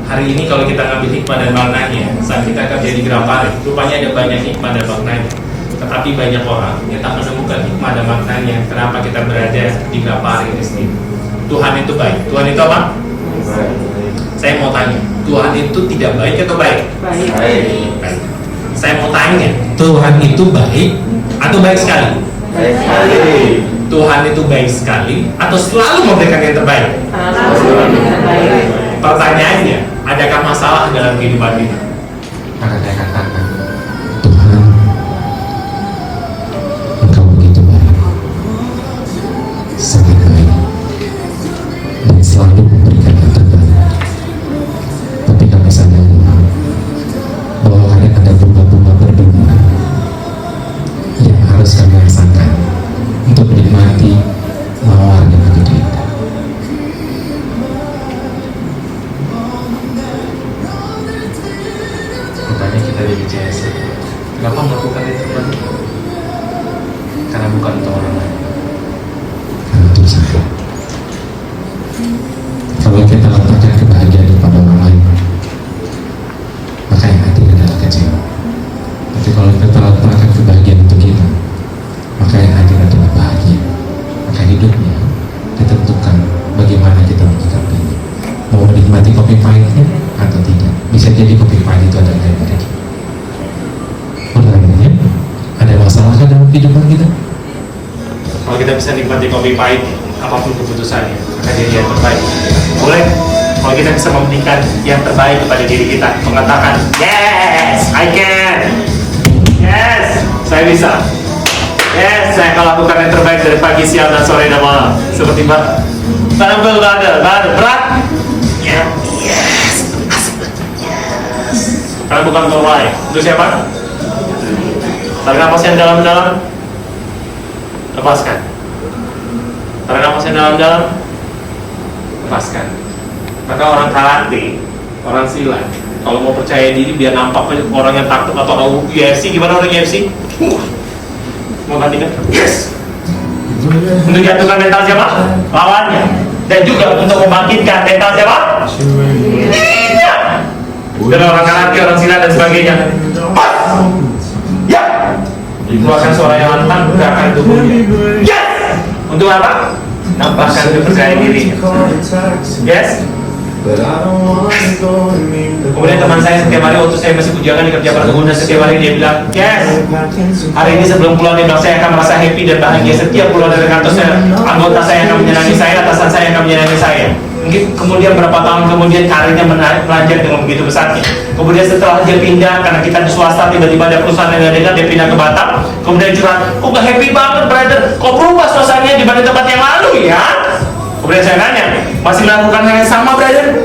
hari ini kalau kita ngambil hikmah dan maknanya, saat kita kerja di Grapari, rupanya ada banyak hikmah dan maknanya. Tetapi banyak orang yang tak menemukan hikmah dan maknanya. Kenapa kita berada di Grapari ini sendiri? Tuhan itu baik. Tuhan itu apa? Baik. Saya mau tanya, Tuhan itu tidak baik atau baik? Baik. Baik. Saya mau tanya, Tuhan itu baik atau baik sekali? Baik sekali. Tuhan itu baik sekali atau selalu memberikan yang terbaik? Pertanyaannya, adakah masalah dalam kehidupan kita? Maka saya katakan, Tuhan, Engkau begitu baik, sangat baik, dan selalu memberikan yang terbaik. Tapi kami sadari bahwa ada bunga-bunga berbunga yang harus kami rasakan untuk menikmati mawar yang begitu indah. Makanya kita jadi JS. Kenapa melakukan itu? Karena bukan untuk orang lain. Karena untuk saya. Kalau kita letakkan kebahagiaan pada orang lain, maka yang hati adalah kecewa. Tapi kalau kita letakkan kebahagiaan untuk kita, maka yang hati adalah bahagia. Maka hidupnya ditentukan bagaimana kita menyikapinya. Mau menikmati kopi pahitnya atau tidak. Bisa jadi kopi pahit itu adalah dari kita. Pertanyaannya, ada masalah kan dalam kehidupan kita? Kalau kita bisa nikmati kopi pahit, apapun keputusannya, maka jadi yang terbaik. Boleh? Kalau kita bisa memberikan yang terbaik kepada diri kita, mengatakan, yes, I can. Yes, saya bisa. Yes, saya akan lakukan yang terbaik dari pagi, siang, dan sore dan malam. Seperti Mbak. Tanambil nggak ada, berat. Ya, yes. Karena bukan untuk lain. Untuk siapa? Tarik nafas yang dalam-dalam. Lepaskan. Tarik nafas yang dalam-dalam. Lepaskan. Maka orang karate, orang silat, kalau mau percaya diri biar nampak orang yang takut atau UFC, gimana orang UFC? Mau gantikan? Yes. Untuk jatuhkan mental siapa? Lawannya. Dan juga untuk membangkitkan mental siapa? Iya. Dan orang karate, orang silat dan sebagainya. Pas. Ya. Keluarkan suara yang lantang, gerakan tubuhnya. Yes. Untuk apa? Nampakkan kepercayaan diri. Yes. Kemudian teman saya setiap hari waktu saya masih bujangan di kerja perkebunan, setiap hari dia bilang, yes, hari ini sebelum pulang dia bilang saya akan merasa happy dan bahagia setiap pulang dari kantor saya. Anggota saya akan menyenangi saya, atasan saya akan menyenangi saya. Mungkin kemudian berapa tahun kemudian karirnya melonjak dengan begitu besarnya. Kemudian setelah dia pindah, karena kita di swasta, tiba-tiba ada perusahaan yang ada, dia pindah ke Batam. Kemudian curhat, kok gak happy banget brother, kok berubah suasananya dibanding tempat yang lalu ya? Kemudian saya nanya, masih melakukan hal yang sama brother?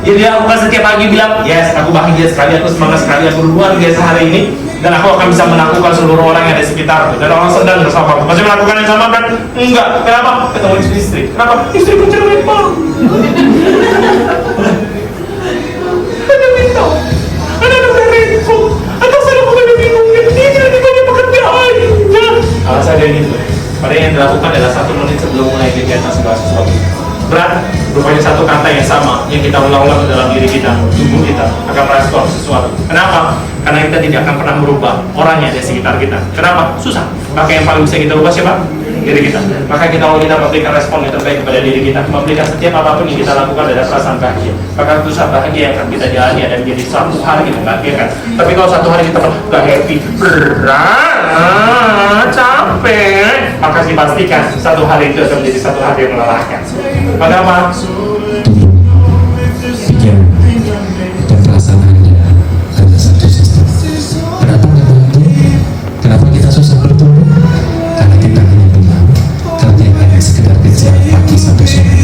Jadi dia lakukan setiap pagi bilang, yes, aku bahagia sekali, aku semangat sekali, aku luar biasa hari ini, dan aku akan bisa menaklukkan seluruh orang yang ada di sekitarku. Dan orang sedang bersama aku. Masih melakukan yang sama kan? Enggak. Kenapa? Ketemu istri. Kenapa? Istri pun cerewet bang. Ada minta, ada resiko, atau saya bukan bingung, dia tidak banyak pekerjaan. Alasan dia itu. Pada yang dilakukan adalah 1 menit sebelum mulai kegiatan segala sesuatu. Berat, rupanya satu kata yang sama yang kita ulang-ulang dalam diri kita, tubuh kita akan merespon sesuatu. Kenapa? Karena kita tidak akan pernah merubah orang yang ada di sekitar kita. Kenapa? Susah. Maka yang paling bisa kita ubah siapa? Diri kita. Maka kita mau kita memberikan respon yang terbaik kepada diri kita, memberikan setiap apapun yang kita lakukan ada perasaan bahagia. Maka susah bahagia yang akan kita jalani dan jadi satu hari kita membahagiakan. Tapi kalau satu hari kita gak happy, berat, capek, maka dipastikan satu hari itu akan menjadi satu hari yang melelahkan. Maka apa? Pikiran dan perasaan Anda hanya satu sistem. Kenapa nggak bahagia? Kenapa kita susah bertumbuh? Karena kita hanya diam, kerja hanya sekedar kerja pagi sampai sore.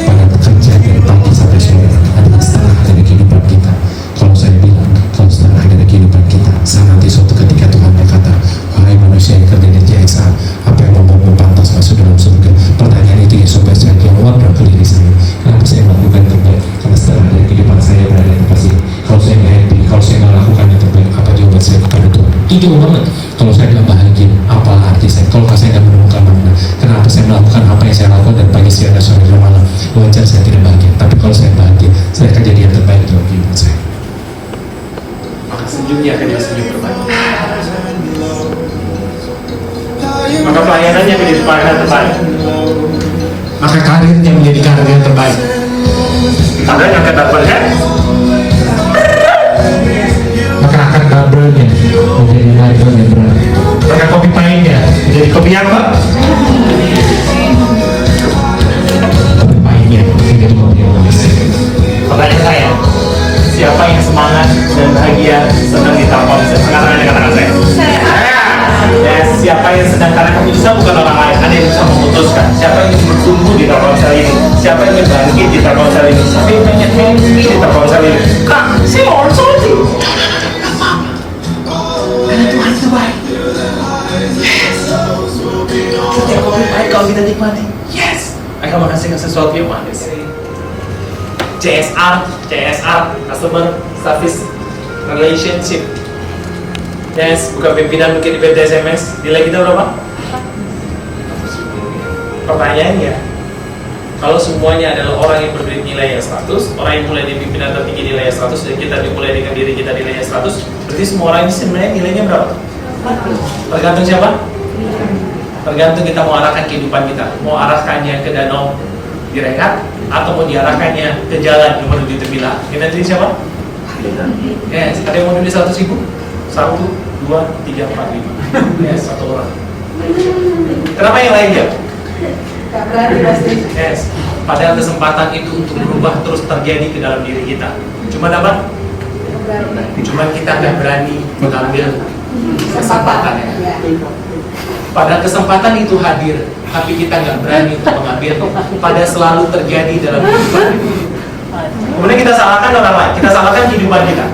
Pada bekerja dari pagi sampai sore adalah setengah dari kehidupan kita. Kalau saya bilang, kalau setengah dari kehidupan kita, nanti suatu ketika Tuhan berkata, wahai manusia yang kerja di JSA, apa yang membuatmu pantas masuk dalam surga? Pertanyaan itu ya sobat saya jawab ke diri saya. Kenapa saya melakukan yang terbaik? Karena setengah dari kehidupan saya berada di tempat ini. Kalau saya nggak happy, kalau saya nggak lakukan yang terbaik, apa jawaban saya kepada Tuhan? Itu banget. Kalau saya nggak bahagia, apa arti saya? Kalau saya nggak menemukan makna, kenapa saya melakukan apa yang saya lakukan dan pagi, siang, dan sore dan malam? Wajar saya tidak bahagia. Tapi kalau saya bahagia, saya akan jadi yang terbaik dunia akan tersenyum terbaik. Maka pelayanannya menjadi pelayanan terbaik. Maka karirnya menjadi karir yang terbaik. Ada yang akan dapatkan. Maka akan double-nya menjadi double yang berat. Maka kopi pahitnya menjadi kopi apa? Kopi pahitnya menjadi kopi yang manis. Pertanyaan saya, siapa yang semangat dan bahagia senang di Telkomsel? Angkat tangan saya. Yes, siapa yang sedang, karena keputusan bukan orang lain, ada yang bisa memutuskan. Siapa yang ingin bertumbuh di Telkomsel ini? Siapa yang ingin bangkit di Telkomsel ini? Siapa yang ingin happy di Telkomsel ini? Kak, saya mau salty. Karena Tuhan itu baik. Yes. Setiap kopi baik kalau kita nikmati. Yes. Akan menghasilkan sesuatu yang manis. CSR, Customer Service Relationship. Yes, bukan pimpinan mungkin di PT SMS. Nilai kita berapa? Pertanyaannya, kalau semuanya adalah orang yang berdiri nilai yang 100, orang yang mulai di pimpinan tertinggi nilai yang 100, dan kita dimulai dengan diri kita nilai yang 100, berarti semua orang ini sebenarnya nilainya berapa? Tergantung siapa? Tergantung kita mau arahkan kehidupan kita. Mau arahkannya ke danau direkat, atau mau diarahkannya ke jalan yang menuju Tebila. Kita pilih siapa? Yes, ada yang mau pilih 100.000? 1, 2, 3, 4, 5. Yes, satu orang. Kenapa yang lain ya? Yes. Padahal kesempatan itu untuk berubah terus terjadi ke dalam diri kita. Cuma apa? Cuma kita nggak berani mengambil kesempatan. Padahal kesempatan itu hadir, tapi kita nggak berani untuk mengambil. Padahal selalu terjadi dalam kehidupan. Kemudian kita salahkan orang lain, kita salahkan kehidupan kita.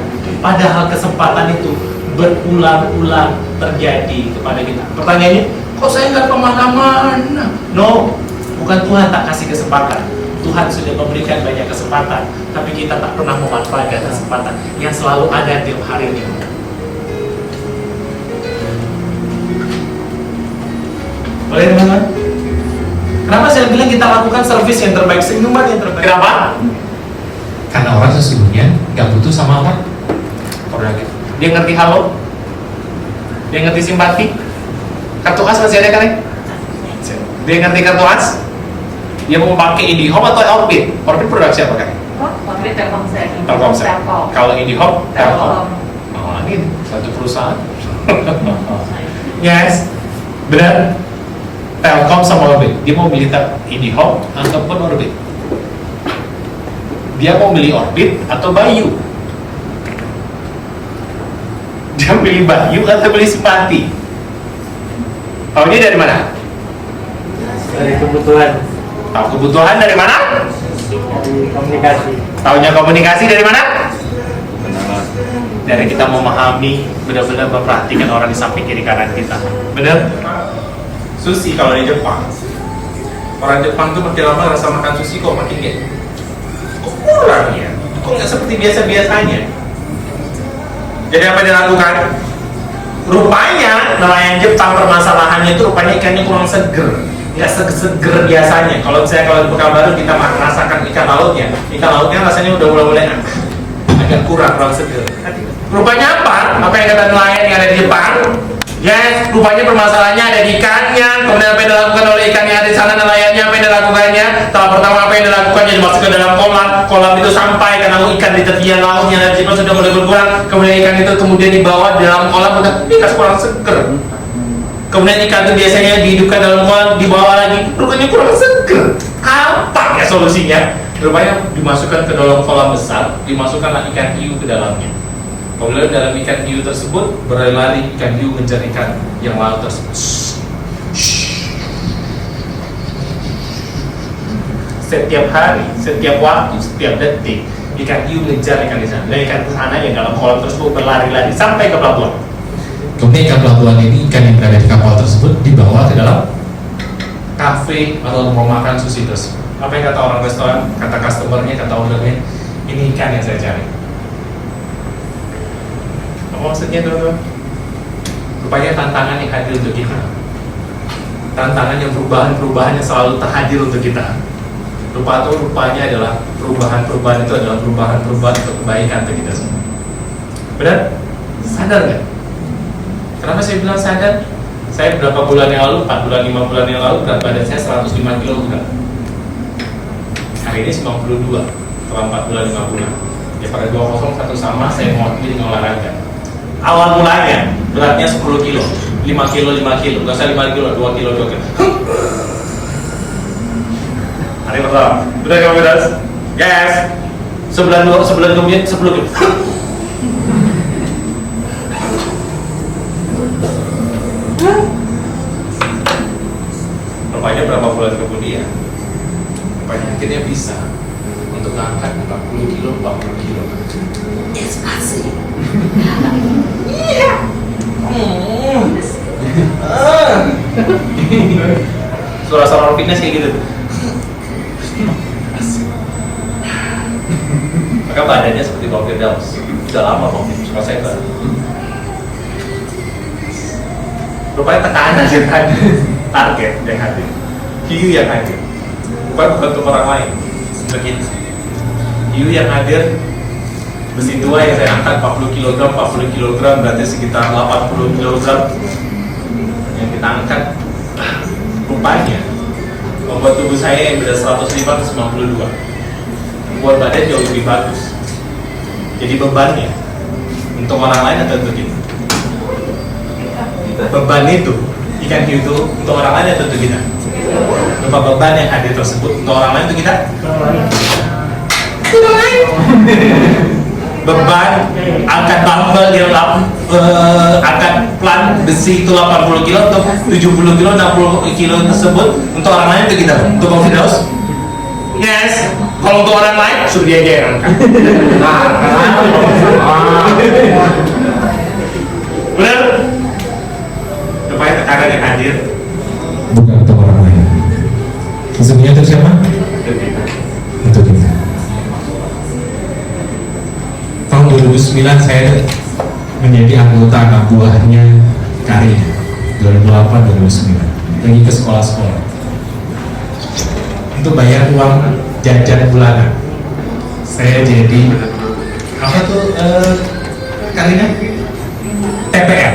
Padahal kesempatan itu berulang-ulang terjadi kepada kita. Pertanyaannya, kok saya nggak pemahaman? No, bukan Tuhan tak kasih kesempatan. Tuhan sudah memberikan banyak kesempatan, tapi kita tak pernah memanfaatkan kesempatan yang selalu ada tiap harinya. Boleh teman-teman? Kenapa saya bilang kita lakukan servis yang terbaik, senyuman yang terbaik? Kenapa? Karena orang sesungguhnya nggak butuh sama orang. Orang gitu. Dia ngerti halo, dia ngerti simpati. Kartu as masih ada kan? Dia ngerti kartu as. Dia mau pakai IndiHome atau Orbit? Orbit produk siapa kan? Orbit Telkomsel. Telkomsel. Kalau IndiHome, Telkom. Oh, ini satu perusahaan. Yes, benar. Telkom sama Orbit. Dia mau milih IndiHome ataupun Orbit? Dia mau milih Orbit atau Bayu? Dia pilih Bayu atau pilih Simpati? Tahu dia dari mana? Dari kebutuhan. Tahu kebutuhan dari mana? Dari komunikasi. Tahunya komunikasi dari mana? Dari kita memahami, benar-benar memperhatikan orang di samping kiri kanan kita. Benar? Sushi kalau di Jepang, orang Jepang tuh makin lama rasa makan sushi kok makin gede. Kok kurang ya? Kok nggak seperti biasa-biasanya? Jadi apa yang dilakukan? Rupanya nelayan Jepang permasalahannya itu rupanya ikannya kurang seger, nggak seger biasanya. Kalau misalnya kalau di Pekanbaru kita merasakan ikan lautnya rasanya udah mulai agak kurang seger. Rupanya apa? Apa yang kata nelayan yang ada di Jepang? Yes, rupanya permasalahannya ada di ikannya. Kemudian apa yang dilakukan oleh ikan yang ada di sana, nelayannya apa yang dilakukannya? Tahap pertama apa yang dilakukannya? Dimasukkan ke dalam kolam itu sampai karena ikan di tepian lautnya dan Jepang sudah mulai berkurang. Kemudian ikan itu kemudian dibawa di dalam kolam, udah ikan kurang seger. Kemudian ikan itu biasanya dihidupkan dalam kolam, dibawa lagi, rupanya kurang seger. Apa ya solusinya? Rupanya dimasukkan ke dalam kolam besar, dimasukkanlah ikan hiu ke dalamnya. Kemudian dalam ikan hiu tersebut berlari ikan hiu mengejar ikan yang laut tersebut. Setiap hari, setiap waktu, setiap detik ikan hiu mengejar ikan di sana. Dan ikan di sana yang dalam kolam tersebut berlari-lari sampai ke pelabuhan. Kemudian ikan pelabuhan ini, ikan yang berada di kapal tersebut dibawa ke dalam kafe atau rumah makan sushi tersebut. Apa yang kata orang restoran, kata customernya, kata ownernya, ini ikan yang saya cari. Apa maksudnya teman-teman? Rupanya tantangan yang hadir untuk kita, tantangan yang perubahan yang selalu terhadir untuk kita. Rupanya adalah perubahan itu adalah perubahan untuk kebaikan untuk kita semua. Benar? Sadar nggak? Kenapa saya bilang sadar? Saya berapa bulan yang lalu, 4 bulan, 5 bulan yang lalu, berat badan saya 105 kg. Hari ini 92, setelah 4 bulan, 5 bulan. Ya pada 20 satu sama, saya mewakili dengan olahraga. Awal mulanya, beratnya 10 kilo, 5 kilo, 5 kilo, nggak usah 5 kilo, 2 kilo, 2 kilo. Hari pertama, udah kamu beres? Yes! Sebulan kemudian 10 kilo. Rupanya berapa bulan kemudian, rupanya akhirnya bisa untuk ngangkat 40 kilo, 40 kilo. It's possible. Iya. Suara-suara orang fitness kayak gitu. Maka badannya seperti Bang Firdaus. Sudah lama Bang Firdaus saya baru. Rupanya tekanan yang hadir, target yang hadir, hiu yang hadir, bukan untuk orang lain. Begitu. Hiu yang hadir, besi tua yang saya angkat 40 kg berarti sekitar 80 kg yang kita angkat. Rupanya membuat tubuh saya yang sudah 105 ke 92 buat badan jauh lebih bagus. Jadi bebannya untuk orang lain atau untuk kita? Beban itu, ikan hiu itu untuk orang lain atau untuk kita? Beban yang hadir tersebut untuk orang lain itu kita? Orang lain. Beban angkat dumbbell di angkat plan besi itu 80 kilo untuk 70 kilo 60 kilo tersebut untuk orang lain itu kita? Untuk Bang Firdaus? Yes. Kalau untuk orang lain suruh dia aja yang angkat. Benar? Supaya tekanan yang hadir bukan untuk orang lain, sebenarnya untuk siapa? Untuk kita. Tahun 2009 saya menjadi anggota anak buahnya Karya. 2008-2009 pergi ke sekolah-sekolah untuk bayar uang jajan bulanan. Saya jadi apa tuh Karina? TPR.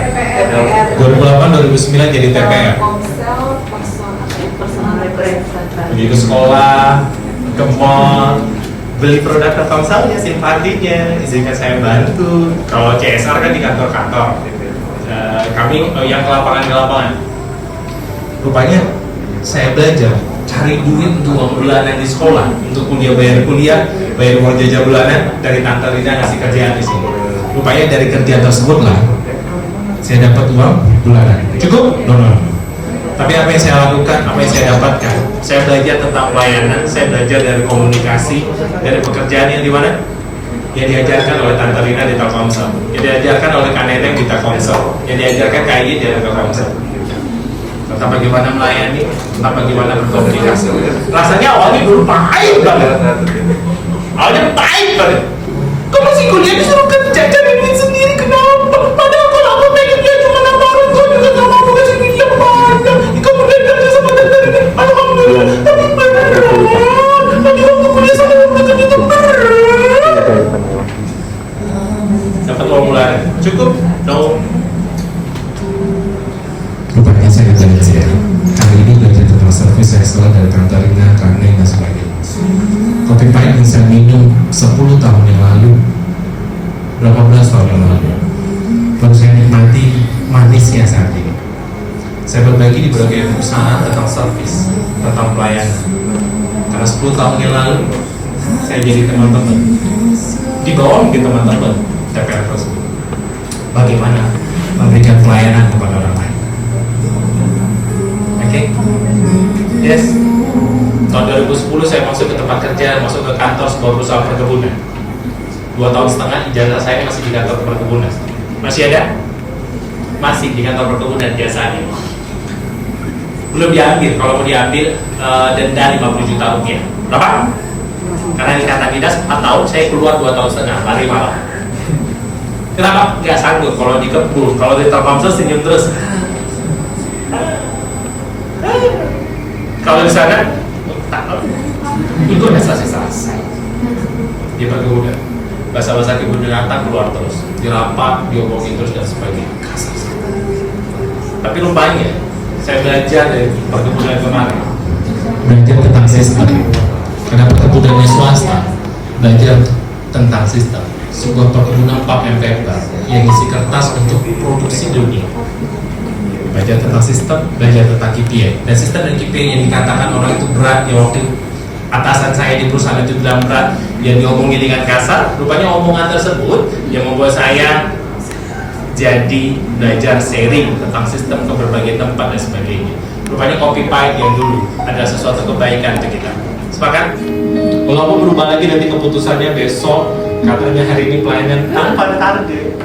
2008-2009 jadi TPR. Pergi ke sekolah, ke mall, beli produk Telkomselnya, simpatinya, izinkan saya bantu. Kalau CSR kan di kantor-kantor, kami yang ke lapangan. Rupanya saya belajar cari duit untuk uang bulanan di sekolah, untuk bayar kuliah, bayar uang jajan bulanan dari Tante Rina ngasih kerjaan di sini. Rupanya dari kerjaan tersebut lah saya dapat uang bulanan. Cukup? No. Tapi apa yang saya lakukan, apa yang saya dapatkan? Saya belajar tentang pelayanan, saya belajar dari komunikasi, dari pekerjaan yang di mana? Yang diajarkan oleh Tante Rina di Telkomsel, yang diajarkan oleh Kak Neneng di Telkomsel, yang diajarkan Kak Iyi di Telkomsel. Tentang bagaimana melayani, tentang bagaimana berkomunikasi. Rasanya awalnya dulu pahit banget. Awalnya pahit banget. Kok masih kuliah disuruh kerja, cari duit sendiri, kenapa? Padahal kalau aku pengen dia cuma nambah kau juga gak mau kasih duit yang banyak. Kamu udah kerja sama Tante Rina, alhamdulillah. Tapi berat. Tadi waktu kuliah sama Tante Rina itu berat. Dapat uang bulanan, cukup? No. Rupanya saya belajar. Kali ini belajar tentang servis excellent dari Tante Rina, Kak Neng, dan sebagainya. Kopi pahit yang saya minum 10 tahun yang lalu, berapa belas tahun yang lalu, baru saya nikmati manisnya saat ini. Saya berbagi di berbagai perusahaan tentang servis, tentang pelayanan. Karena 10 tahun yang lalu, saya jadi teman-teman, di bawah mungkin teman-teman TPR tersebut. Bagaimana memberikan pelayanan kepada orang lain. Oke? Yes. Tahun 2010 saya masuk ke tempat kerja, masuk ke kantor sebuah perusahaan perkebunan. 2 tahun setengah ijazah saya masih di kantor perkebunan. Masih ada? Masih di kantor perkebunan biasanya. Belum diambil, kalau mau diambil denda 50 juta rupiah. Berapa? Karena di kata dinas 4 tahun, saya keluar 2 tahun setengah, lari malam. Kenapa? Nggak sanggup kalau dikepul, kalau di Telkomsel senyum terus. Kalau di sana itu udah selesai di perkebunan. bahasa-bahasa kebun binatang keluar terus, dirapat, diomongin terus dan sebagainya. Kasar sekali. Tapi rupanya saya belajar dari perkebunan kemarin, belajar tentang sistem. Karena perkebunannya swasta, belajar tentang sistem. Sebuah perkebunan pulp and paper yang isi kertas untuk produksi dunia. Belajar tentang sistem, belajar tentang KPI. Dan sistem dan KPI yang dikatakan orang itu berat, ya waktu atasan saya di perusahaan itu bilang berat, dia diomongin dengan kasar. Rupanya omongan tersebut yang membuat saya jadi belajar sharing tentang sistem ke berbagai tempat dan sebagainya. Rupanya Kopi Pahit yang dulu adalah sesuatu kebaikan untuk kita. Sepakat? Kalau mau berubah lagi nanti keputusannya besok, katanya hari ini pelayanan tanpa target.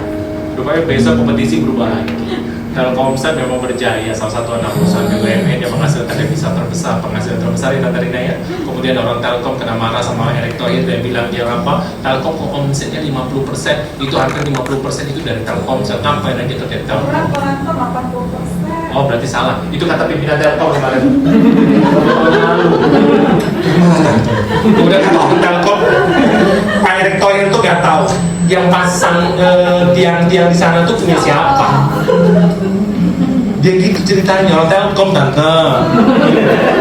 Rupanya besok kompetisi berubah lagi. Telkomsel memang berjaya, salah satu anak perusahaan BUMN yang menghasilkan devisa terbesar, penghasilan terbesar di Tata Rinaya. Kemudian orang Telkom kena marah sama Erick Thohir dan bilang dia apa? Telkom kok omsetnya 50%, itu hampir 50% itu dari Telkomsel. Ngapain aja terkait Telkom? Orang 80%. Oh berarti salah, itu kata pimpinan Telkom kemarin. Kemudian kata orang Telkom, Pak Erick Thohir itu gak tahu yang pasang tiang-tiang di sana tuh punya siapa. Dia gitu ceritanya, orang Telkom tante.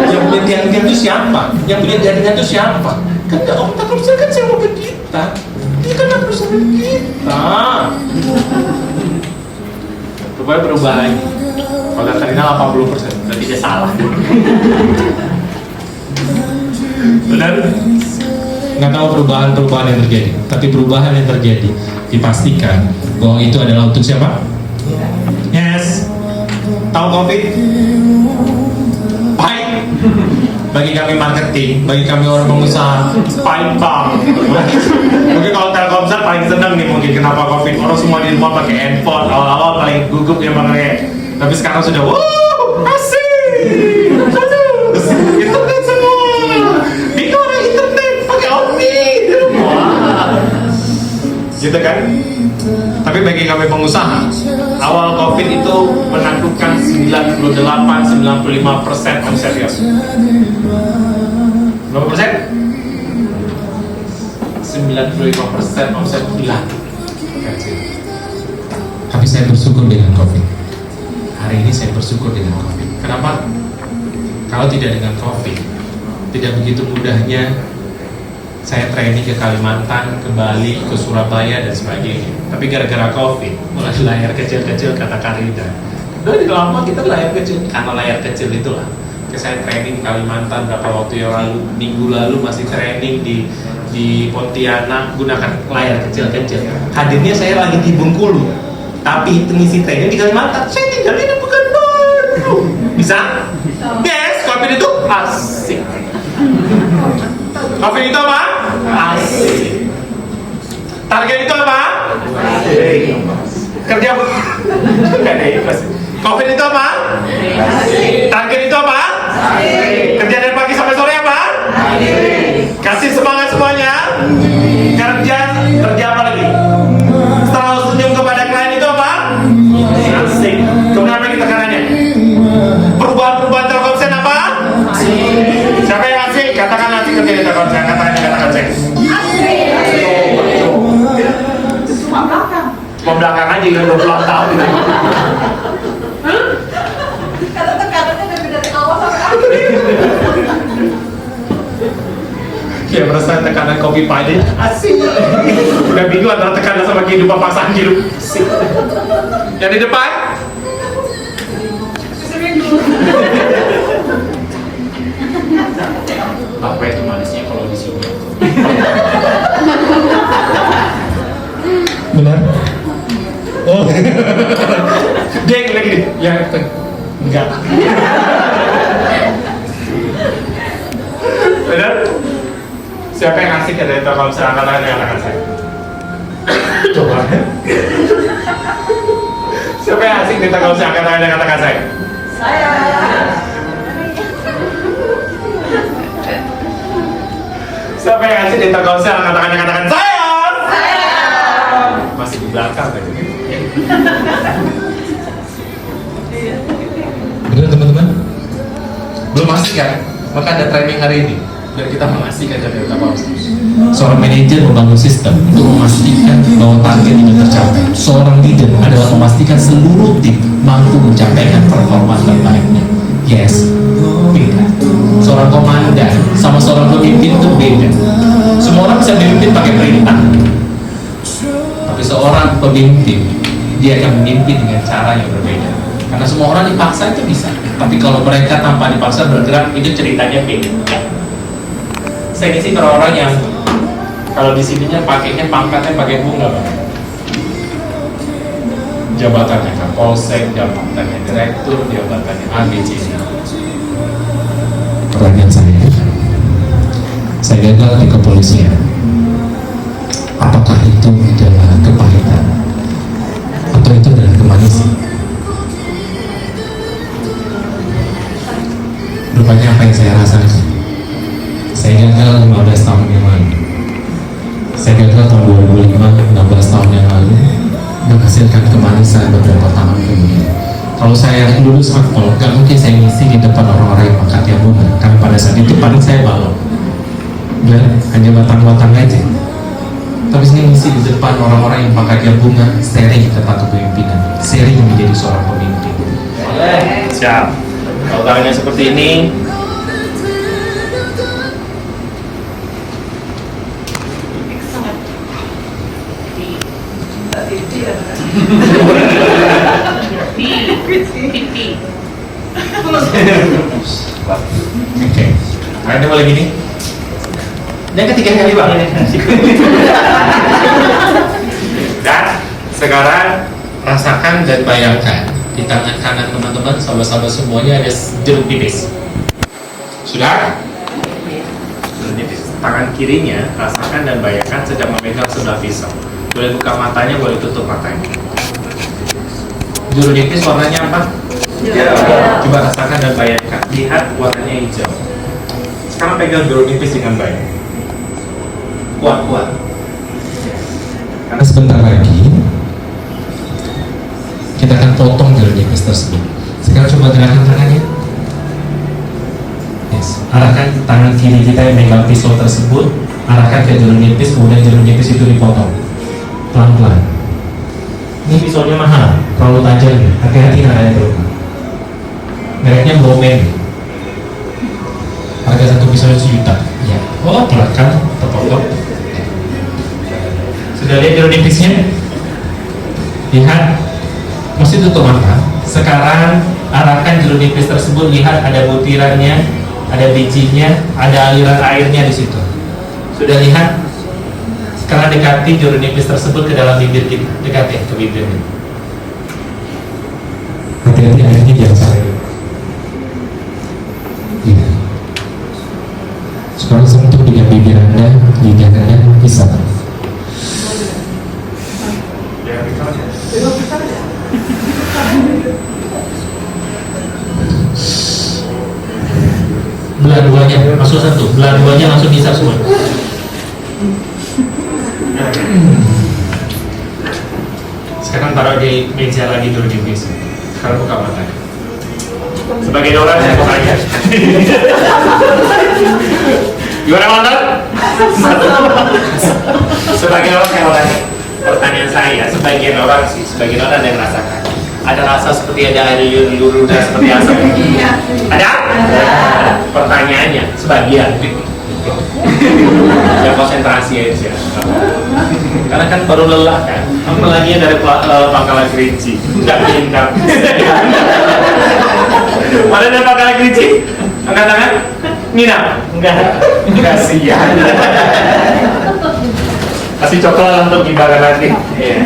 Yang punya tiang-tiang itu siapa? Yang punya jaringan itu siapa? Kan orang Telkomsel kan sewa ke kita. Dia kan perusahaan kita. Rupanya berubah lagi. Kalau Katarina 80%, berarti dia salah. Benar? Nggak tahu perubahan-perubahan yang terjadi, tapi perubahan yang terjadi dipastikan bahwa itu adalah untuk siapa? Yes. Tahu COVID? Pahit. Bagi kami marketing, bagi kami orang pengusaha, pahit banget. Mungkin kalau Telkomsel paling senang nih mungkin kenapa COVID. Orang semua di rumah pakai handphone, awal-awal paling gugup ya pakai. Tapi sekarang sudah, wow, asik, bagus, internet semua, itu orang internet pakai Omni di rumah, gitu kan? Tapi bagi kami pengusaha, awal COVID itu menaklukkan 98-95% omset ya. Berapa persen? 95% omset hilang. Tapi saya bersyukur dengan COVID. Hari ini saya bersyukur dengan COVID. Kenapa? Kalau tidak dengan COVID, tidak begitu mudahnya saya training ke Kalimantan, ke Bali, ke Surabaya dan sebagainya. Tapi gara-gara COVID, mulai layar kecil-kecil kata Karida. Dari lama kita layar kecil, karena layar kecil itulah. Saya training di Kalimantan berapa waktu yang lalu, minggu lalu masih training di Pontianak gunakan layar kecil-kecil. Hadirnya saya lagi di Bengkulu, tapi ngisi training di Kalimantan. Saya tinggal di Pekanbaru. Bisa? Yes, COVID itu asik. COVID itu apa? Asik. Target itu apa? Asik. Kerja nggak ada ikhlas. COVID itu apa? Asik. Target itu apa? Asik. Kerja dari pagi sampai sore apa? Asik. Kasih semangat semuanya. Kerja apa lagi? Selalu senyum kepada klien itu apa? Asik. Kemudian apa kita tekanannya? Perubahan Telkomsel apa? Asik. Siapa yang asik? Katakan asik kerja di Telkomsel. Katakan asik. Asik. Cuma belakang. Mau belakang aja kan 20 tahun. Karena tekanannya dari awal sampai akhir. Ya merasa tekanan kopi pahit asik. Udah bingung antara tekanan sama kehidupan pasangan hidup. Asik. Yang di depan apa itu manisnya kalau di sini? Benar? Oh. Dek lagi deh. Ya enggak. Benar? Siapa yang asik ya dari Telkomsel? Angkat tangan yang akan saya. Coba. Siapa yang asik di Telkomsel? Angkat tangan yang katakan saya. Saya. Siapa yang asik di Telkomsel? Angkat tangan yang katakan saya. Saya. Masih di belakang tadi. Benar teman-teman? Belum asik kan? Maka ada training hari ini. Dan kita mengasihkan dari Telkomsel. Seorang manajer membangun sistem untuk memastikan bahwa target itu tercapai. Seorang leader adalah memastikan seluruh tim mampu mencapai performa terbaiknya. Yes, beda. Seorang komandan sama seorang pemimpin itu beda. Semua orang bisa memimpin pakai perintah, tapi seorang pemimpin dia akan memimpin dengan cara yang berbeda. Karena semua orang dipaksa itu bisa, tapi kalau mereka tanpa dipaksa bergerak itu ceritanya beda. Saya sih orang yang kalau di sininya pakainya pangkatnya pakai bunga, Bang. Jabatannya Kapolsek, jabatannya Direktur, jabatannya ABC. Pertanyaan saya gagal di kepolisian. Apakah itu adalah kepahitan atau itu adalah kemanisan? Rupanya apa yang saya rasakan. Saya gagal 15 tahun yang lalu. Saya gagal tahun 2005, 16 tahun yang lalu, menghasilkan kemanisan beberapa tahun kemudian. Kalau saya dulu smartphone, gak mungkin saya ngisi di depan orang-orang yang pangkatnya bunga, karena pada saat itu paling saya balon, dan hanya batang-batang aja. Tapi saya ngisi di depan orang-orang yang pangkatnya bunga, sharing tentang kepemimpinan, sharing menjadi seorang pemimpin. Siap. Kalau tangannya seperti ini, Oke. ada boleh gini. Yang ketiga kali, Bang. Dan sekarang Rasakan dan bayangkan di tangan kanan teman-teman, sahabat-sahabat semuanya ada jeruk nipis. Sudah? jeruk nipis. Tangan kirinya rasakan dan bayangkan sedang memegang sebelah pisau. Boleh buka matanya, boleh tutup matanya. Jeruk nipis warnanya apa? Coba rasakan dan bayangkan. Lihat warnanya hijau. Sekarang pegang jeruk nipis dengan baik. Kuat-kuat. Karena sebentar lagi kita akan potong jeruk nipis tersebut. Sekarang coba gerakan tangannya. Yes. Arahkan tangan kiri kita yang megang pisau tersebut, arahkan ke jeruk nipis, kemudian jeruk nipis itu dipotong pelan-pelan. Ini pisaunya mahal, terlalu tajam, hati-hati nanti terluka. Mereknya Bowman. Harga satu pisau 1 juta. Ya. Oh, pelan kan, terpotong. Sudah lihat jeruk nipisnya? Lihat, mesti tutup mata. Sekarang arahkan jeruk nipis tersebut, lihat ada butirannya, ada bijinya, ada aliran airnya di situ. Sudah lihat? Sekarang dekati jeruk nipis tersebut ke dalam bibir kita, dekati ke bibirnya. Hati-hati airnya jangan sampai. Iya. Sekarang sentuh dengan bibir Anda, lidah Anda, bisa. Belah duanya, masuk satu, belah duanya langsung bisa semua. Sekarang taruh di meja lagi dulu di bis. Sekarang buka matanya. Sebagai orang saya mau tanya. Gimana mantan? Sebagai orang saya mau tanya. Pertanyaan saya, sebagian orang sih, sebagian orang ada yang merasakan. Ada rasa seperti ada air liur dan seperti asap. Ada? Pertanyaannya, sebagian. Ya konsentrasi aja. Karena kan baru lelah kan. Apalagi dari Pangkalan Kerinci. Enggak pintar. Mana dari Pangkalan Kerinci? Angkat tangan. Nina? Enggak. Kasihan. Kasih coklat untuk gimana nanti. Iya.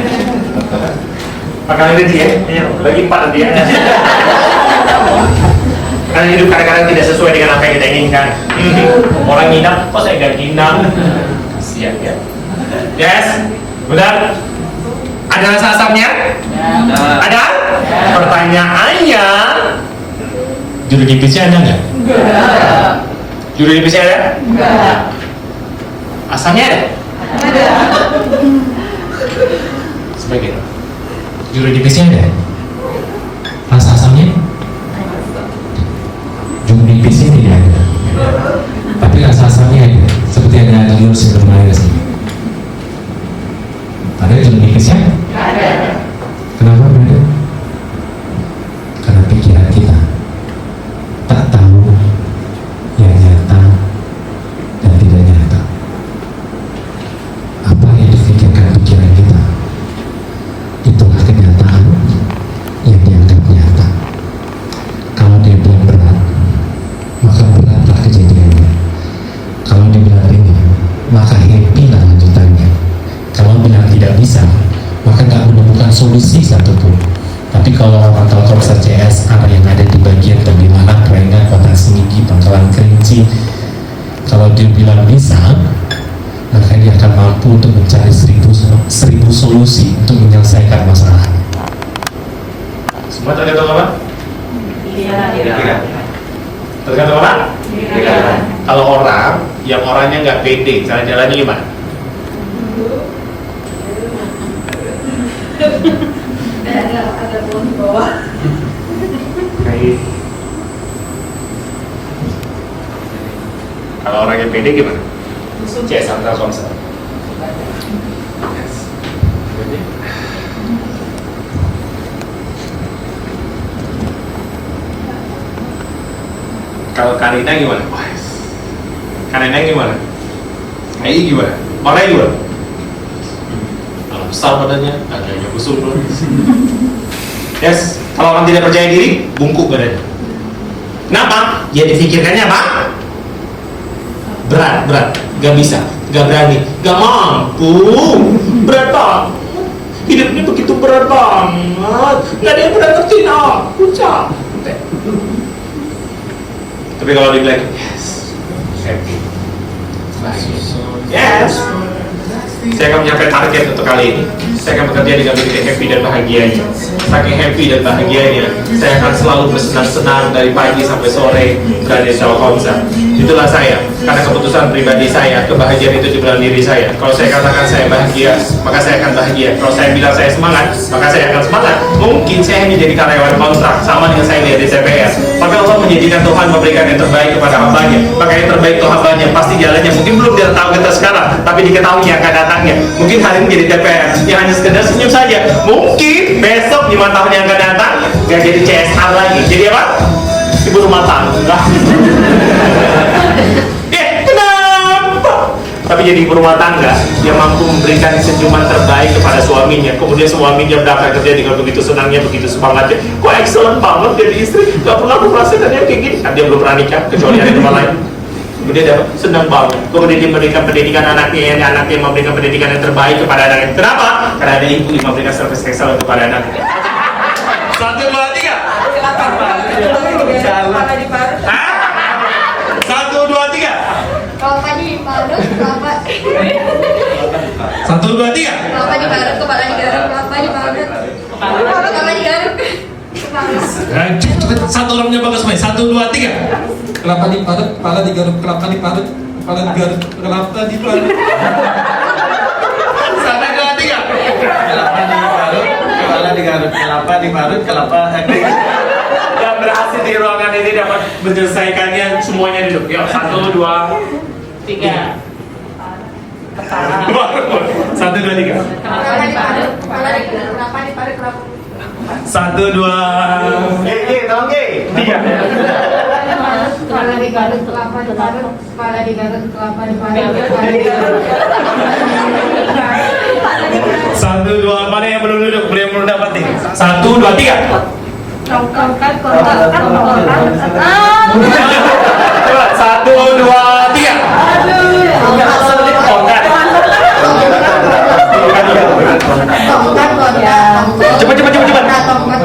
Pangkalan Kerinci ya? Iya. Bagi 4 nanti ya. Karena hidup kadang-kadang tidak sesuai dengan apa yang kita inginkan. Orang nginap, kok saya gak nginap? Kasihan ya. Yes, benar. Ada rasa asamnya? Ada? Pertanyaannya, Jeruk nipisnya ada nggak? Enggak. juru nipisnya ada? Enggak. Asamnya ada? Ada. Sebagian. Jeruk nipisnya ada? Rasa asamnya? Jeruk nipisnya tidak ada. Tapi rasa asamnya ada. Seperti ada liur sebelum air sih. Ada jeruk ini ke siapa? Kenapa brother? Karena pikiran kita tak tahu yang nyata dan tidak nyata. Apa yang difikirkan pikiran kita, itulah kenyataan yang dianggap nyata. Kalau dia bilang berat, maka beratlah kejadiannya. Kalau dia bilang ringan, maka happy lah lanjutannya. Kalau bilang tidak bisa, maka nggak menemukan solusi satupun. Tapi kalau orang Telkomsel CSR yang ada di bagian Bagaimana, Krengan, Kota Semigi, Pangkalan Kerinci, kalau dia bilang bisa, maka dia akan mampu untuk mencari seribu solusi untuk menyelesaikan masalah. Semua tergantung apa? Iya. Tergantung apa? Kalau orang yang orangnya nggak pede, cara jalannya gimana? Ada pohon di bawah. Kalau orang yang pede gimana? CSR Telkomsel. Kalau Karina gimana? Karina gimana? Ayi gimana? Orangnya gimana? Kalau besar badannya, agaknya busuk loh. Yes, kalau orang tidak percaya diri, bungkuk badannya. Kenapa? Ya dipikirkannya apa? Berat, gak bisa, gak berani, gak mampu, berat banget. Hidup ini begitu berat banget, gak ada yang pernah ngertiin aku, capek. Tapi kalau dibilang, yes, happy, bahagia, yes, saya akan mencapai target untuk kali ini. Saya akan bekerja dengan begitu happy dan bahagianya. Saking happy dan bahagianya, saya akan selalu bersenang-senang dari pagi sampai sore berada di Telkomsel. Itulah saya, karena keputusan pribadi saya, kebahagiaan itu di dalam diri saya. Kalau saya katakan saya bahagia, maka saya akan bahagia. Kalau saya bilang saya semangat, maka saya akan semangat. Mungkin saya hanya jadi karyawan kontrak, sama dengan saya di CPR. Maka Allah menjadikan Tuhan memberikan yang terbaik kepada hambanya. Maka yang terbaik itu hambanya, pasti jalannya mungkin belum dia tahu kita sekarang, tapi diketahui akan datangnya. Mungkin hari ini jadi DPR, yang hanya sekedar senyum saja. Mungkin besok 5 tahun yang akan datang, gak jadi CSR lagi. Jadi apa? Ibu rumah tangga. Kenapa? Tapi jadi ibu rumah tangga yang mampu memberikan senyuman terbaik kepada suaminya. Kemudian suaminya berangkat kerja dengan begitu senangnya, begitu semangatnya. Kok excellent banget jadi istri? Gak pernah aku merasakan yang kayak gini. Kan dia belum pernah nikah, kecuali ada tempat lain. Kemudian dia senang banget. Kemudian dia memberikan pendidikan anaknya memberikan pendidikan yang terbaik kepada anaknya. Kenapa? Karena ada ibu yang memberikan service excellent kepada anaknya. 1, 2, 3. Kepala di parut. 1, 2, 3. Kelapa di parut, kelapa. 1, 2, 3. Kelapa di parut, kepala digaruk, kelapa di parut. Kepala digaruk. Cepet, satu orangnya bagus main. 1, 2, 3. Kelapa diparut, kepala digaruk, kelapa diparut, kepala digaruk, kelapa diparut. 1, 2, 3. Kelapa diparut, kepala digaruk, kelapa diparut, kelapa. Yang berhasil di ruangan ini dapat menyelesaikannya semuanya duduk. Yuk, 1, 2, 3. 1, 2, 3. Kepala di parut, kepala digaruk, kelapa di parut, kelapa. 1, 2. Tolong 3. Kepala digaruk, kelapa di parut, kepala digaruk, kelapa di parut, kepala digaruk. 1, 2. Mana yang belum duduk? Belum dapat nih. 1, 2, 3. Tongkat, kontak, kontak. Coba 1, 2, 3. Tongkat. Tongkat, kontak. Cepat. Tongkat.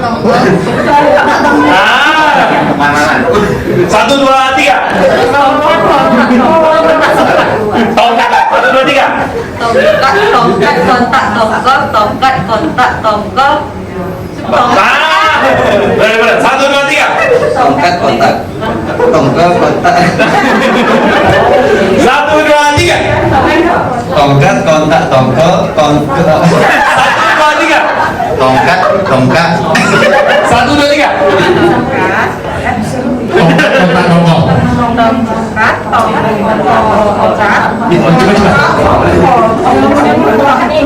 1, 2, 3. Tongkat. 1, 2, 3. Tongkat, kontak, tongkat. Benar. 1, 2, 3. Tongkat kontak, tongkat kontak. 1, 2, 3. Tongkat kontak, tongkat kontak. 1, 2, 3. Tongkat, tongkat. 1, 2, 3. Kontak nongol. Tongkat,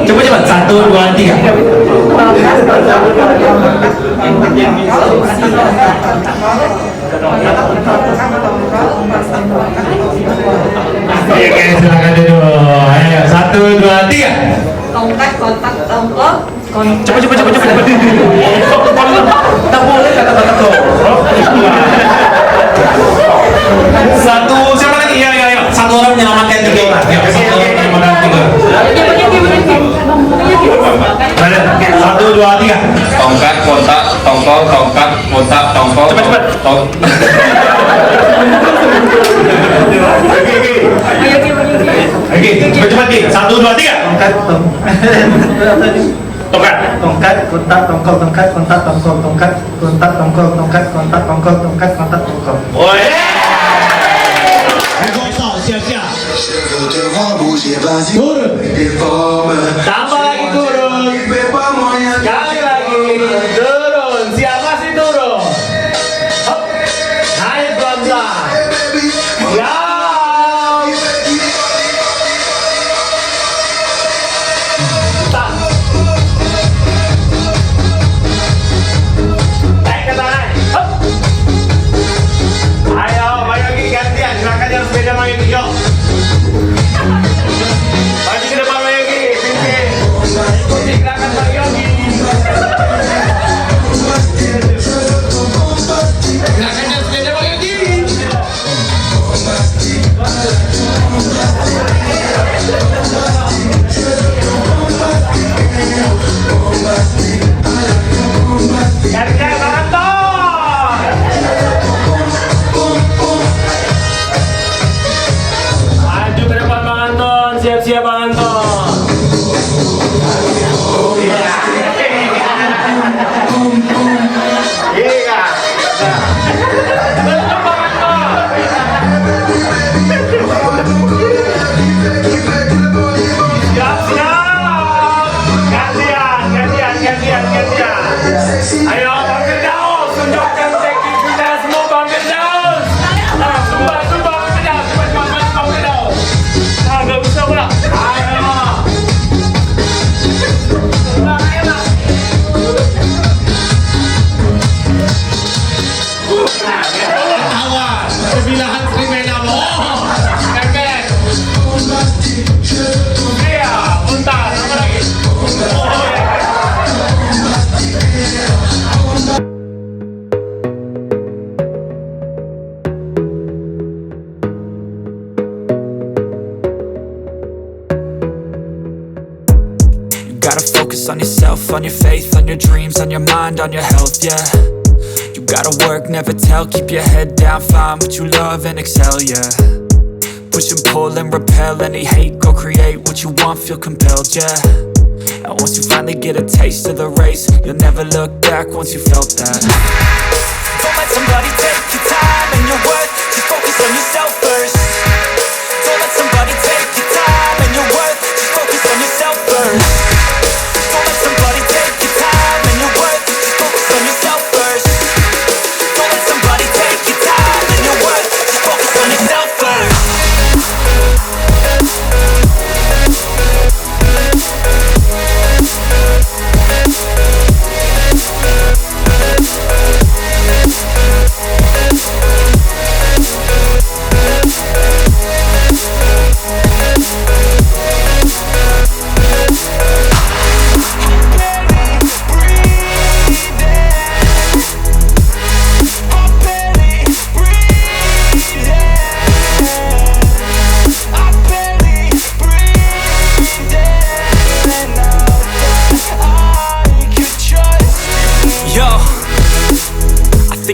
Coba. Satu, dua, tiga. Oke, silakan dulu. Ayo, satu, dua, tiga. Tongkat, kotak, tongkol. Coba. Tak boleh kata-kata tongkol. Satu, siapa lagi? Iya. Satu orang menyelamatkan tiga orang. Ya, satu orang menyelamatkan tiga orang. Satu, dua, tiga. Tongkat, kotak, tongkol, tongkat, kotak, tongkol. Cepat. Oke, cepat. Satu, dua, tiga. Tongkat, kotak, tongkol, tongkat, kontak, tongkol, tongkat, kontak, tongkol, tongkat, kontak, tongkol, tongkat, kontak, tongkol. Oh ya. Turun. Tambah lagi turun. Sekali lagi turun. Siapa sih turun? Hop. Naik pelan-pelan. Ya. Stop. Naik ke tangan. Hop. Ayo, Yogi gantian. Silakan yang sepeda Yogi. Yuk. Maju ke depan Yogi. Pimpin. Ikuti gerakan Pak Yogi. Gerakan yang sepeda Pak Yogi. Gantian Bang Anton. Maju ke depan Bang Anton. Siap-siap Bang Anton. Iya. Betul Bang Anton. Siap. Gantian. Ayo Bang Firdaus, tunjukkan teknikalitasmu Bang Firdaus. Sumpah Bang Firdaus. Cepat Bang Firdaus. Gak bisa pula. Ayo. Awas, kebilahan kriminal. Keket. Iya, muntah. Apa lagi? Gotta focus on yourself, on your faith, on your dreams, on your mind, on your health, yeah. You gotta work, never tell, keep your head down, find what you love and excel, yeah. Push and pull and repel any hate, go create what you want, feel compelled, yeah. And once you finally get a taste of the race, you'll never look back once you felt that. Don't let somebody take your time and your worth, just focus on yourself first. Don't let somebody take your time and your worth, just focus on yourself first. Don't let somebody take your time and your worth, just focus on yourself first. Don't let somebody take your time and your worth, just focus on yourself first.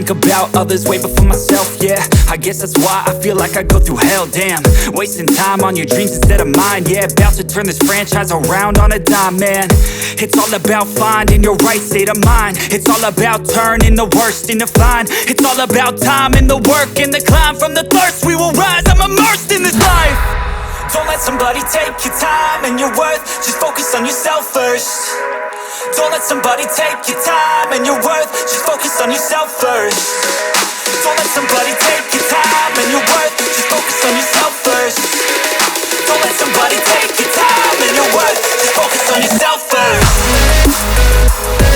About others way before myself, yeah. I guess that's why I feel like I go through hell, damn. Wasting time on your dreams instead of mine, yeah. About to turn this franchise around on a dime, man. It's all about finding your right state of mind. It's all about turning the worst into fine. It's all about time and the work and the climb. From the thirst we will rise, I'm immersed in this life. Don't let somebody take your time and your worth. Just focus on yourself first. Don't let somebody take your time and your worth. Just focus on yourself first. Don't let somebody take your time and your worth. Just focus on yourself first. Don't let somebody take your time and your worth. Just focus on yourself first.